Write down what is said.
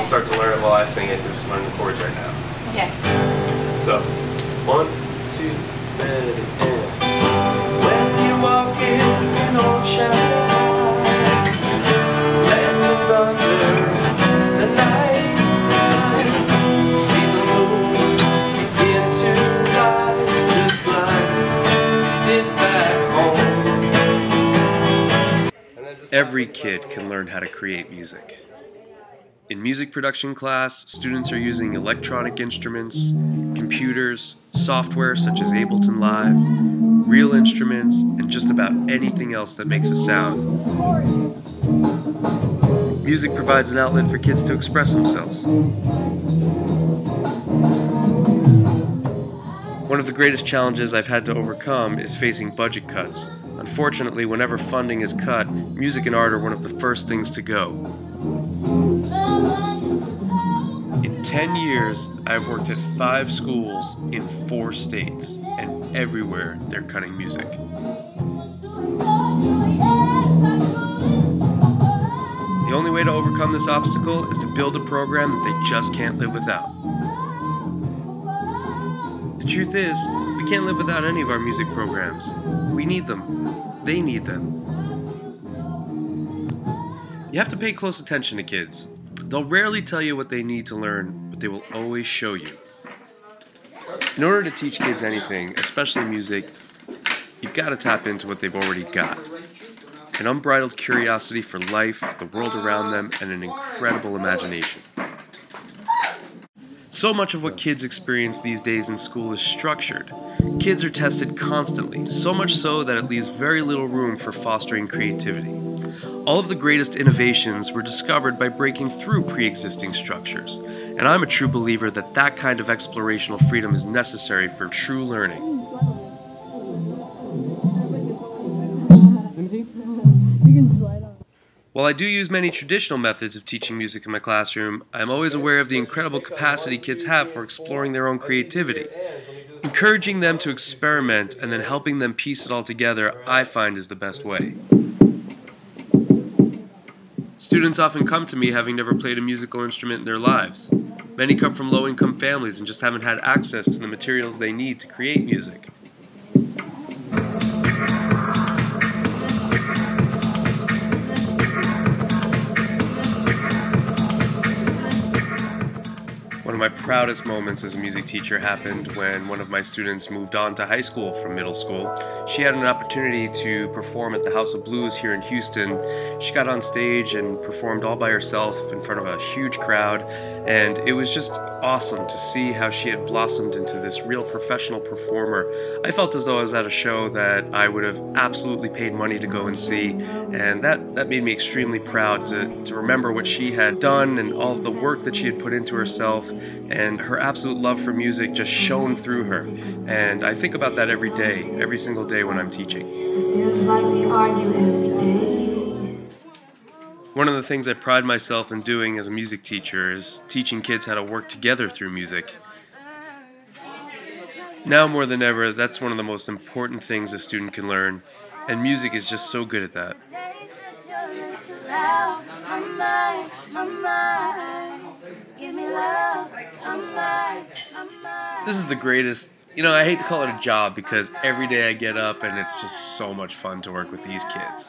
start to learn it while I sing it. You'll just learn the chords right now. Okay. So, 1, 2, and. When you walk in an old shadow, lanterns under the night, see the moon begin to rise, just like it did back home. Every kid can learn how to create music. In music production class, students are using electronic instruments, computers, software such as Ableton Live, real instruments, and just about anything else that makes a sound. Music provides an outlet for kids to express themselves. One of the greatest challenges I've had to overcome is facing budget cuts. Unfortunately, whenever funding is cut, music and art are one of the first things to go. In 10 years, I've worked at 5 schools in 4 states, and everywhere they're cutting music. The only way to overcome this obstacle is to build a program that they just can't live without. The truth is, we can't live without any of our music programs. We need them. They need them. You have to pay close attention to kids. They'll rarely tell you what they need to learn, but they will always show you. In order to teach kids anything, especially music, you've got to tap into what they've already got. An unbridled curiosity for life, the world around them, and an incredible imagination. So much of what kids experience these days in school is structured. Kids are tested constantly, so much so that it leaves very little room for fostering creativity. All of the greatest innovations were discovered by breaking through pre-existing structures, and I'm a true believer that that kind of explorational freedom is necessary for true learning. While I do use many traditional methods of teaching music in my classroom, I am always aware of the incredible capacity kids have for exploring their own creativity. Encouraging them to experiment and then helping them piece it all together, I find, is the best way. Students often come to me having never played a musical instrument in their lives. Many come from low-income families and just haven't had access to the materials they need to create music. One of my proudest moments as a music teacher happened when one of my students moved on to high school from middle school. She had an opportunity to perform at the House of Blues here in Houston. She got on stage and performed all by herself in front of a huge crowd, and it was just awesome to see how she had blossomed into this real professional performer. I felt as though I was at a show that I would have absolutely paid money to go and see, and that made me extremely proud to remember what she had done and all of the work that she had put into herself, and her absolute love for music just shone through her. And I think about that every day, every single day when I'm teaching. It feels like we argue every day. One of the things I pride myself in doing as a music teacher is teaching kids how to work together through music. Now more than ever, that's one of the most important things a student can learn, and music is just so good at that. This is the greatest, I hate to call it a job because every day I get up and it's just so much fun to work with these kids.